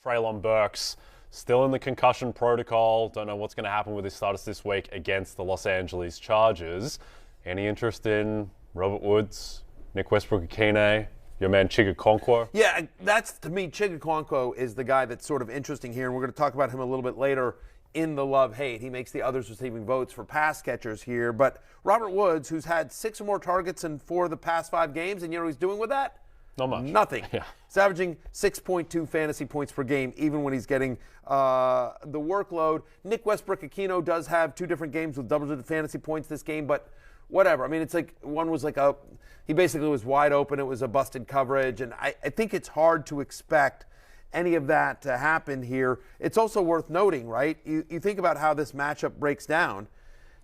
Treylon Burks still in the concussion protocol. Don't know what's going to happen with his status this week against the Los Angeles Chargers. Any interest in Robert Woods, Nick Westbrook-Akine, your man Chigakonkwo? Yeah, that's, to me, Chigakonkwo is the guy that's sort of interesting here, and we're going to talk about him a little bit later in the love-hate. He makes the others receiving votes for pass catchers here. But Robert Woods, who's had 6 or more targets in 4 of the past 5 games, and you know what he's doing with that? Not much. Nothing. Yeah. He's averaging 6.2 fantasy points per game, even when he's getting the workload. Nick Westbrook-Akine does have 2 different games with double-digit fantasy points this game, but whatever. I mean, it's like one was like he basically was wide open. It was a busted coverage, and I think it's hard to expect any of that to happen here. It's also worth noting, right? You think about how this matchup breaks down.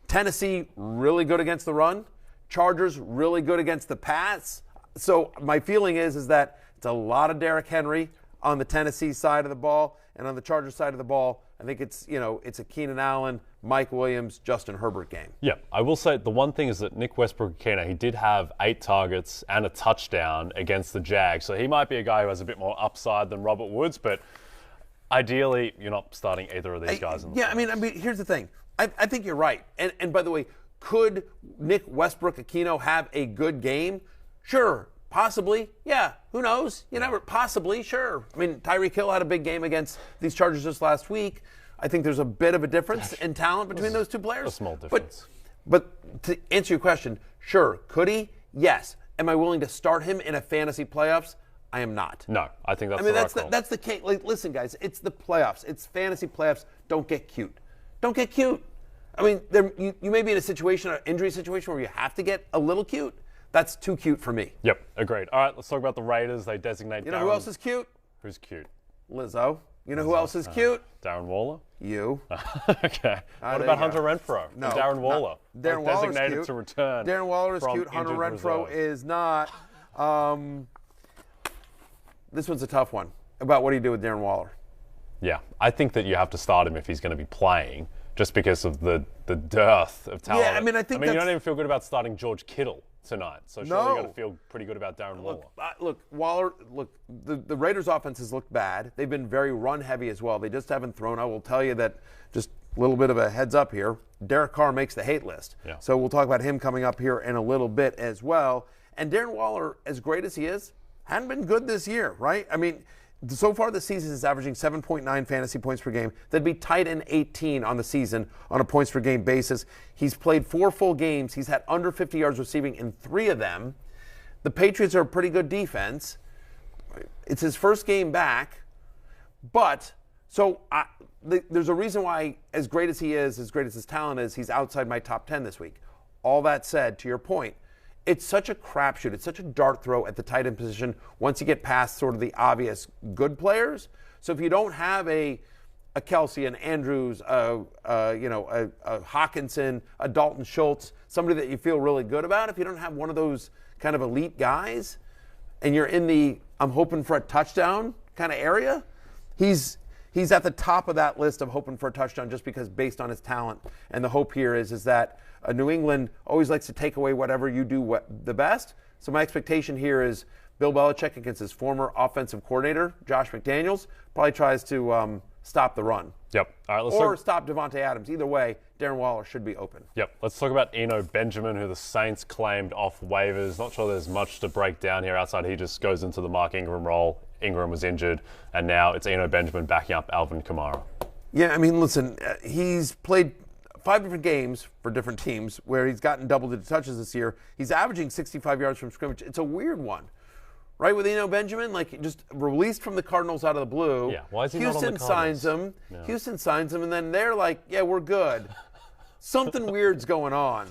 Tennessee, really good against the run. Chargers, really good against the pass. So my feeling is that it's a lot of Derrick Henry on the Tennessee side of the ball, and on the Chargers side of the ball, I think it's a Keenan Allen, Mike Williams, Justin Herbert game. Yeah, I will say the one thing is that Nick Westbrook-Akine, he did have 8 targets and a touchdown against the Jags, so he might be a guy who has a bit more upside than Robert Woods, but ideally, you're not starting either of these guys in the I mean, here's the thing. I think you're right. And by the way, could Nick Westbrook-Akine have a good game? Sure. Possibly. Yeah. Who knows? You never. Possibly. Sure. I mean, Tyreek Hill had a big game against these Chargers just last week. I think there's a bit of a difference in talent between those 2 players. A small difference. But to answer your question, sure. Could he? Yes. Am I willing to start him in a fantasy playoffs? I am not. No, I think that's the right call. That's the case. Like, listen, guys, it's the playoffs. It's fantasy playoffs. Don't get cute. Don't get cute. I mean, you may be in a situation, an injury situation, where you have to get a little cute. That's too cute for me. Yep, agreed. All right, let's talk about the Raiders. They designate You know who else is cute? Who's cute? Lizzo. You know who else is cute? Darren Waller? You. Okay. What about Hunter Renfrow? No. Darren Waller. Darren Waller's designated cute. to return. Darren Waller is from cute. Hunter injured Renfrow reserve. is not. This one's a tough one. About what do you do with Darren Waller? Yeah, I think that you have to start him if he's going to be playing, just because of the dearth of talent. Yeah, I mean, I think you don't even feel good about starting George Kittle tonight, so surely you got to feel pretty good about Darren Waller. Waller. The Raiders' offense has looked bad. They've been very run-heavy as well. They just haven't thrown. I will tell you that, just a little bit of a heads up here, Derek Carr makes the hate list. Yeah. So we'll talk about him coming up here in a little bit as well. And Darren Waller, as great as he is, hadn't been good this year, right? I mean, so far this season is averaging 7.9 fantasy points per game. That'd be tight end 18 on the season on a points per game basis. He's played 4 full games. He's had under 50 yards receiving in 3 of them. The Patriots are a pretty good defense. It's his first game back. But, there's a reason why, as great as he is, as great as his talent is, he's outside my top 10 this week. All that said, to your point, it's such a crapshoot. It's such a dart throw at the tight end position once you get past sort of the obvious good players. So if you don't have a Kelsey, an Andrews, a Hawkinson, a Dalton Schultz, somebody that you feel really good about, if you don't have one of those kind of elite guys, and you're in the I'm hoping for a touchdown kind of area, he's at the top of that list of hoping for a touchdown just because based on his talent. And the hope here is that New England always likes to take away whatever you do the best. So my expectation here is Bill Belichick against his former offensive coordinator, Josh McDaniels, probably tries to stop the run. Yep. All right, stop Devontae Adams. Either way, Darren Waller should be open. Yep. Let's talk about Eno Benjamin, who the Saints claimed off waivers. Not sure there's much to break down here outside he just goes into the Mark Ingram role. Ingram was injured, and now it's Eno Benjamin backing up Alvin Kamara. Yeah, I mean, listen, he's played 5 different games for different teams where he's gotten double-digit touches this year. He's averaging 65 yards from scrimmage. It's a weird one, right, with Eno Benjamin? Like, just released from the Cardinals out of the blue. Yeah, why is he not on the Cardinals? Signs him. Yeah. Houston signs him, and then they're like, yeah, we're good. Something weird's going on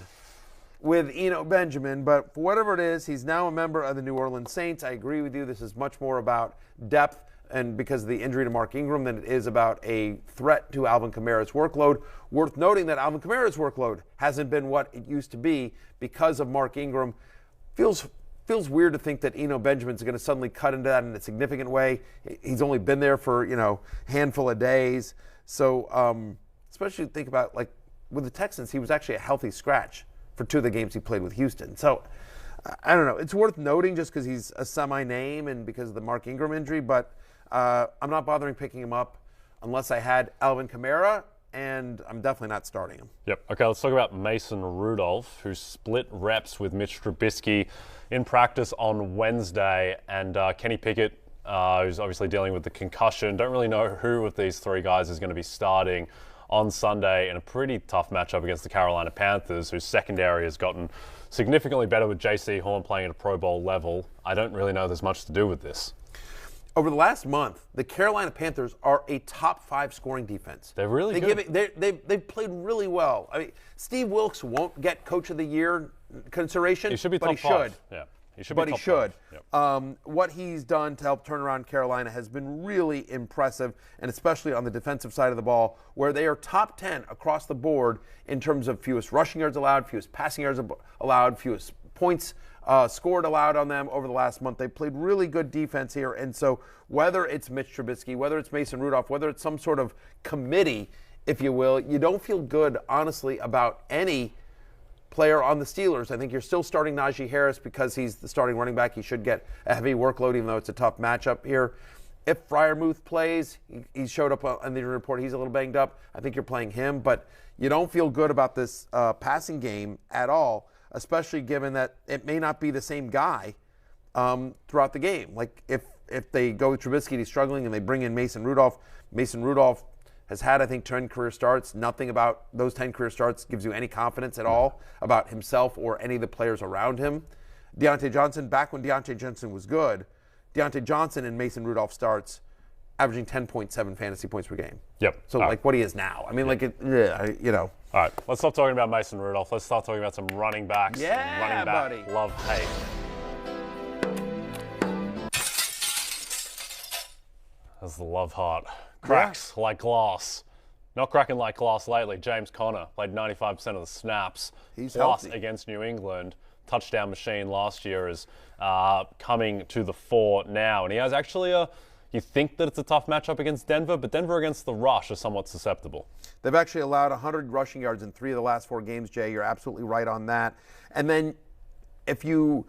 with Eno Benjamin, but for whatever it is, he's now a member of the New Orleans Saints. I agree with you. This is much more about depth and because of the injury to Mark Ingram than it is about a threat to Alvin Kamara's workload. Worth noting that Alvin Kamara's workload hasn't been what it used to be because of Mark Ingram. Feels weird to think that Eno Benjamin's going to suddenly cut into that in a significant way. He's only been there for, a handful of days. So especially think about, like, with the Texans, he was actually a healthy scratch for 2 of the games he played with Houston. So I don't know. It's worth noting just because he's a semi-name and because of the Mark Ingram injury, but I'm not bothering picking him up unless I had Alvin Kamara, and I'm definitely not starting him. Yep. Okay, let's talk about Mason Rudolph, who split reps with Mitch Trubisky in practice on Wednesday, and Kenny Pickett, who's obviously dealing with the concussion. Don't really know who of these three guys is going to be starting on Sunday in a pretty tough matchup against the Carolina Panthers, whose secondary has gotten significantly better with J.C. Horn playing at a Pro Bowl level. I don't really know there's much to do with this. Over the last month, the Carolina Panthers are a top 5 scoring defense. They're really good. They've played really well. I mean, Steve Wilkes won't get Coach of the Year consideration. He should be but top he 5. should. Yeah, he should but be he top should. 5. Yep. What he's done to help turn around Carolina has been really impressive, and especially on the defensive side of the ball, where they are top 10 across the board in terms of fewest rushing yards allowed, fewest passing yards allowed, fewest points scored allowed on them over the last month. They played really good defense here, and so whether it's Mitch Trubisky, whether it's Mason Rudolph, whether it's some sort of committee, if you will, you don't feel good, honestly, about any player on the Steelers. I think you're still starting Najee Harris because he's the starting running back. He should get a heavy workload, even though it's a tough matchup here. If Freiermuth plays, he showed up on the report. He's a little banged up. I think you're playing him, but you don't feel good about this passing game at all, especially given that it may not be the same guy throughout the game. Like if they go with Trubisky and he's struggling and they bring in Mason Rudolph has had, I think, 10 career starts. Nothing about those 10 career starts gives you any confidence at all about himself or any of the players around him. Deontay Johnson, back when Deontay Johnson was good, Deontay Johnson and Mason Rudolph starts averaging 10.7 fantasy points per game. Yep. So like what he is now. I mean, All right, let's stop talking about Mason Rudolph. Let's start talking about some running backs. Yeah, running back buddy. Love-hate. That's the love heart. Cracks like glass. Not cracking like glass lately. James Conner played 95% of the snaps. He's plus healthy. Against New England. Touchdown machine last year is coming to the fore now. And he has actually you think that it's a tough matchup against Denver, but Denver against the rush are somewhat susceptible. They've actually allowed 100 rushing yards in 3 of the last 4 games, Jay. You're absolutely right on that. And then if you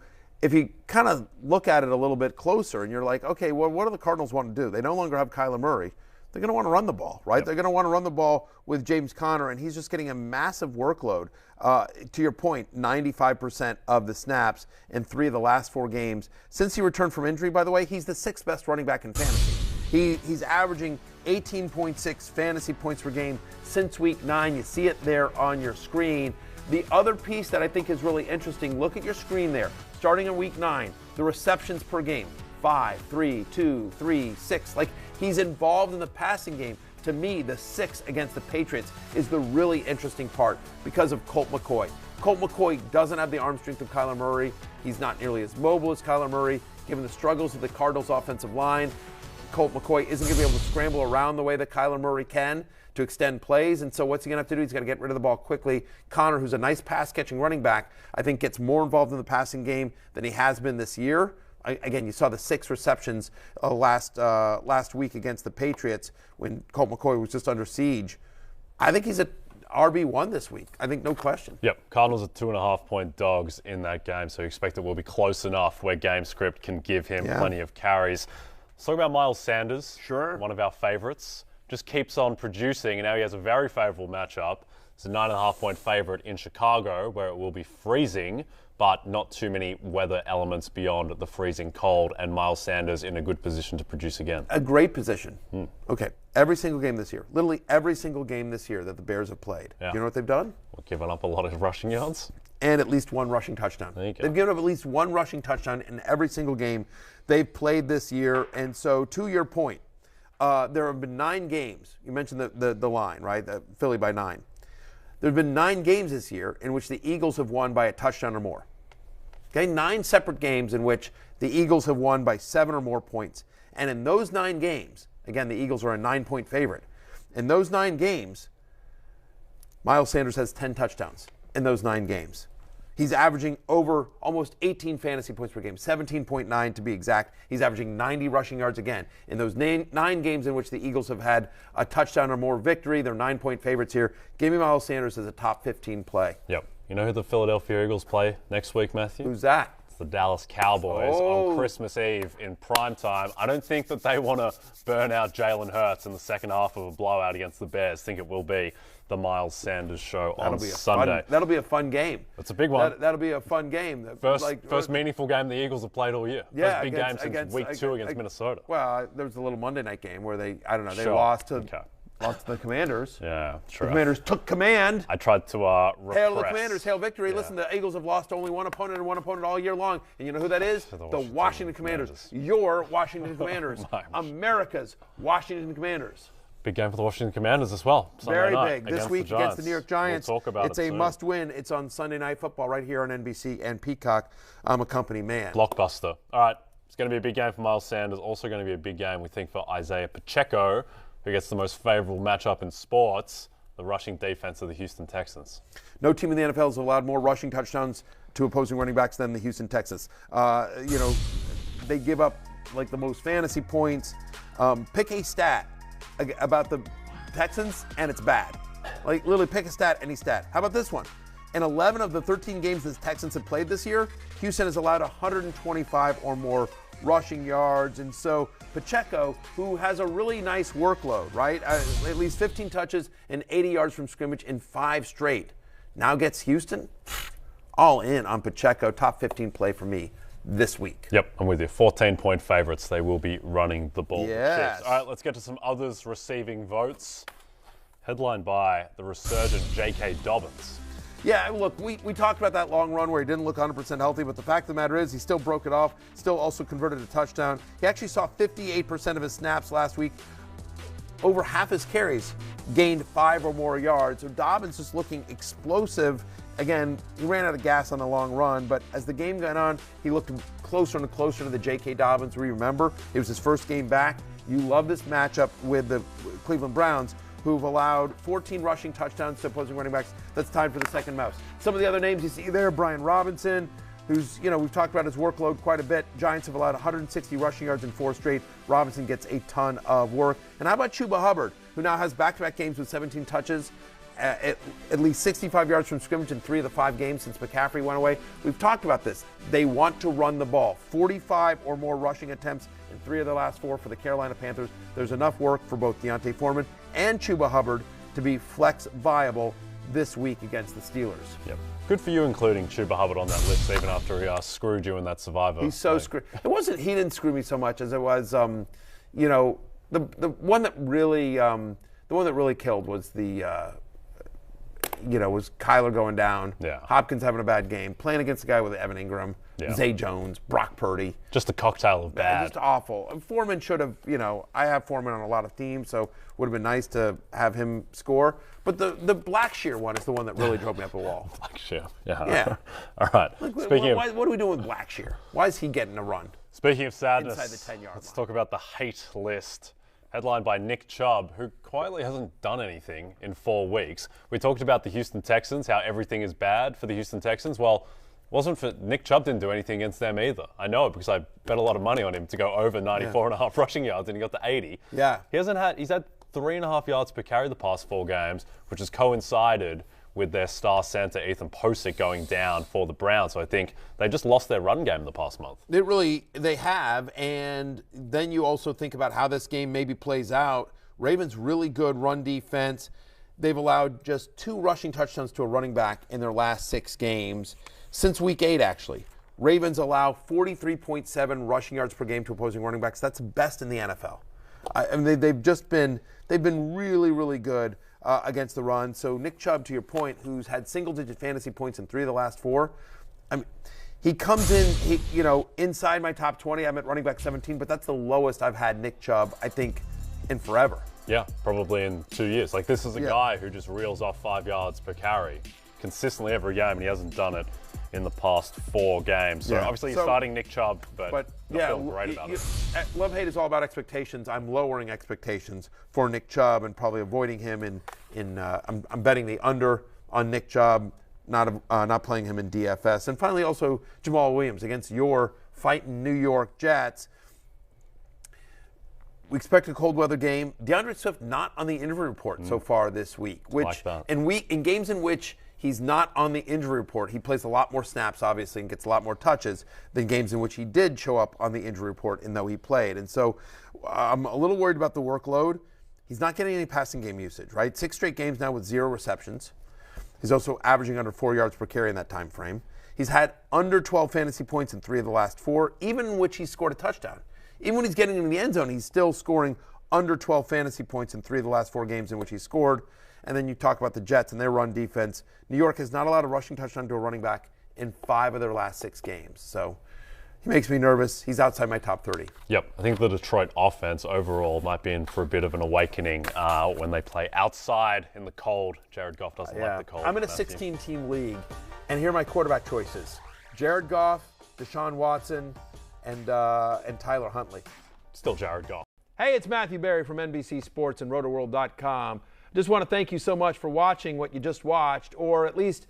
kind of look at it a little bit closer and you're like, okay, well, what do the Cardinals want to do? They no longer have Kyler Murray. They're going to want to run the ball, right? Yep. They're going to want to run the ball with James Conner, and he's just getting a massive workload. To your point, 95% of the snaps in 3 of the last 4 games. Since he returned from injury, by the way, he's the 6th best running back in fantasy. He's averaging 18.6 fantasy points per game since week 9. You see it there on your screen. The other piece that I think is really interesting, look at your screen there. Starting in week 9, the receptions per game, 5, 3, 2, 3, 6. Like, he's involved in the passing game. To me, the 6 against the Patriots is the really interesting part because of Colt McCoy. Colt McCoy doesn't have the arm strength of Kyler Murray. He's not nearly as mobile as Kyler Murray. Given the struggles of the Cardinals' offensive line, Colt McCoy isn't going to be able to scramble around the way that Kyler Murray can to extend plays. And so what's he going to have to do? He's got to get rid of the ball quickly. Conner, who's a nice pass-catching running back, I think gets more involved in the passing game than he has been this year. Again, you saw the 6 receptions last week against the Patriots when Colt McCoy was just under siege. I think he's a RB1 this week. I think no question. Yep, Cardinals are 2.5-point dogs in that game, so you expect it will be close enough where game script can give him plenty of carries. Let's talk about Miles Sanders. Sure. One of our favorites. Just keeps on producing, and now he has a very favorable matchup. It's a 9.5-point favorite in Chicago, where it will be freezing, but not too many weather elements beyond the freezing cold, and Miles Sanders in a good position to produce again. A great position. Okay, every single game this year, literally every single game this year that the Bears have played. Do you know what they've done? Well, given up a lot of rushing yards. And at least 1 rushing touchdown. There you go. They've given up at least 1 rushing touchdown in every single game they've played this year. And so, to your point, there have been 9 games. You mentioned the line, right? The Philly by 9. There have been 9 games this year in which the Eagles have won by a touchdown or more. Okay, 9 separate games in which the Eagles have won by 7 or more points. And in those 9 games, again, the Eagles are a 9-point favorite. In those 9 games, Miles Sanders has 10 touchdowns in those 9 games. He's averaging over almost 18 fantasy points per game, 17.9 to be exact. He's averaging 90 rushing yards again. In those 9 games in which the Eagles have had a touchdown or more victory, they're 9-point favorites here. Give me Miles Sanders as a top 15 play. Yep. You know who the Philadelphia Eagles play next week, Matthew? Who's that? against the Dallas Cowboys on Christmas Eve in primetime. I don't think that they want to burn out Jalen Hurts in the second half of a blowout against the Bears. I think it will be the Miles Sanders show on Sunday. That'll be a fun game. It's a big one. That'll be a fun game. First meaningful game the Eagles have played all year. Yeah, first big game since week 2 against Minnesota. Well, there was a little Monday night game where they lost to the Commanders. Yeah, true. The Commanders took command. I tried to repress. Hail the Commanders, hail victory. Yeah. Listen, the Eagles have lost only one opponent all year long. And you know who that is? The Washington Commanders. Your Washington Commanders. America's Washington Commanders. Big game for the Washington Commanders as well. Very big. This week against the New York Giants. We'll talk about it's a must-win. It's on Sunday Night Football right here on NBC and Peacock. I'm a company man. Blockbuster. All right. It's going to be a big game for Miles Sanders. Also going to be a big game, we think, for Isaiah Pacheco, who gets the most favorable matchup in sports, the rushing defense of the Houston Texans. No team in the NFL has allowed more rushing touchdowns to opposing running backs than the Houston Texans. They give up like the most fantasy points. Pick a stat about the Texans, and it's bad. Like, literally pick a stat, any stat. How about this one? In 11 of the 13 games the Texans have played this year, Houston has allowed 125 or more rushing yards. And so Pacheco, who has a really nice workload, right? At least 15 touches and 80 yards from scrimmage in 5 straight, now gets Houston all in on Pacheco. Top 15 play for me this week. Yep, I'm with you. 14-point favorites. They will be running the ball. Yes. All right, let's get to some others receiving votes. Headlined by the resurgent J.K. Dobbins. Yeah, look, we talked about that long run where he didn't look 100% healthy, but the fact of the matter is he still broke it off, still also converted a touchdown. He actually saw 58% of his snaps last week. Over half his carries gained 5 or more yards. So Dobbins just looking explosive. Again, he ran out of gas on the long run, but as the game went on, he looked closer and closer to the J.K. Dobbins we remember. It was his first game back. You love this matchup with the Cleveland Browns, who've allowed 14 rushing touchdowns to opposing running backs. That's tied for the second most. Some of the other names you see there, Brian Robinson, who's, we've talked about his workload quite a bit. Giants have allowed 160 rushing yards in 4 straight. Robinson gets a ton of work. And how about Chuba Hubbard, who now has back-to-back games with 17 touches, at least 65 yards from scrimmage in 3 of the 5 games since McCaffrey went away. We've talked about this. They want to run the ball. 45 or more rushing attempts in 3 of the last 4 for the Carolina Panthers. There's enough work for both Deontay Foreman and Chuba Hubbard to be flex viable this week against the Steelers. Yep. Good for you including Chuba Hubbard on that list, even after he screwed you in that Survivor. He's so screwed. It wasn't, he didn't screw me so much as it was, the one that really killed was was Kyler going down. Yeah. Hopkins having a bad game, playing against a guy with Evan Ingram, Zay Jones, Brock Purdy. Just a cocktail of bad. Just awful. And Foreman should have, I have Foreman on a lot of teams, so would have been nice to have him score. But the Blackshear one is the one that really drove me up the wall. Blackshear. Yeah. All right. What are we doing with Blackshear? Why is he getting a run? Speaking of sadness, inside the 10-yard let's line. talk about the hate list. Headlined by Nick Chubb, who quietly hasn't done anything in 4 weeks. We talked about the Houston Texans, how everything is bad for the Houston Texans. Well, it wasn't for Nick Chubb didn't do anything against them either. I know it because I bet a lot of money on him to go over 94.5 rushing yards, and he got to 80. Yeah. He's had 3.5 yards per carry the past 4 games, which has coincided with their star center Ethan Posick going down for the Browns. So I think they just lost their run game the past month. They have, and then you also think about how this game maybe plays out. Ravens really good run defense. They've allowed just 2 rushing touchdowns to a running back in their last 6 games. Since week 8, actually. Ravens allow 43.7 rushing yards per game to opposing running backs. That's best in the NFL. They've been really, really good against the run. So Nick Chubb, to your point, who's had single-digit fantasy points in 3 of the last 4, he comes in, inside my top 20. I'm at running back 17, but that's the lowest I've had Nick Chubb, I think, in forever. Yeah, probably in 2 years. Like, this is a guy who just reels off 5 yards per carry consistently every game, and he hasn't done it in the past 4 games. So obviously you're starting Nick Chubb, but not feeling great about it. Love-hate is all about expectations. I'm lowering expectations for Nick Chubb and probably avoiding him I'm betting the under on Nick Chubb, not playing him in DFS. And finally also Jamal Williams against your fighting New York Jets. We expect a cold weather game. DeAndre Swift not on the injury report so far this week, which like that. in games in which he's not on the injury report. He plays a lot more snaps, obviously, and gets a lot more touches than games in which he did show up on the injury report, even though he played. And so I'm a little worried about the workload. He's not getting any passing game usage, right? 6 straight games now with 0 receptions. He's also averaging under 4 yards per carry in that time frame. He's had under 12 fantasy points in 3 of the last 4, even in which he scored a touchdown. Even when he's getting into the end zone, he's still scoring under 12 fantasy points in 3 of the last 4 games in which he scored. And then you talk about the Jets and their run defense. New York has not allowed a rushing touchdown to a running back in 5 of their last 6 games. So he makes me nervous. He's outside my top 30. Yep, I think the Detroit offense overall might be in for a bit of an awakening when they play outside in the cold. Jared Goff doesn't like the cold. I'm in a 16-team league, and here are my quarterback choices. Jared Goff, Deshaun Watson, and Tyler Huntley. Still Jared Goff. Hey, it's Matthew Berry from NBC Sports and Rotoworld.com. Just want to thank you so much for watching what you just watched, or at least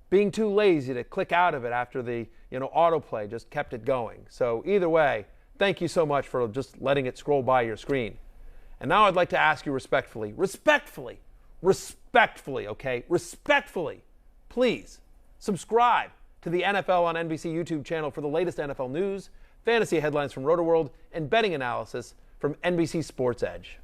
being too lazy to click out of it after the autoplay just kept it going. So either way, thank you so much for just letting it scroll by your screen. And now I'd like to ask you respectfully, please subscribe to the NFL on NBC YouTube channel for the latest NFL news, fantasy headlines from Rotoworld, and betting analysis from NBC Sports Edge.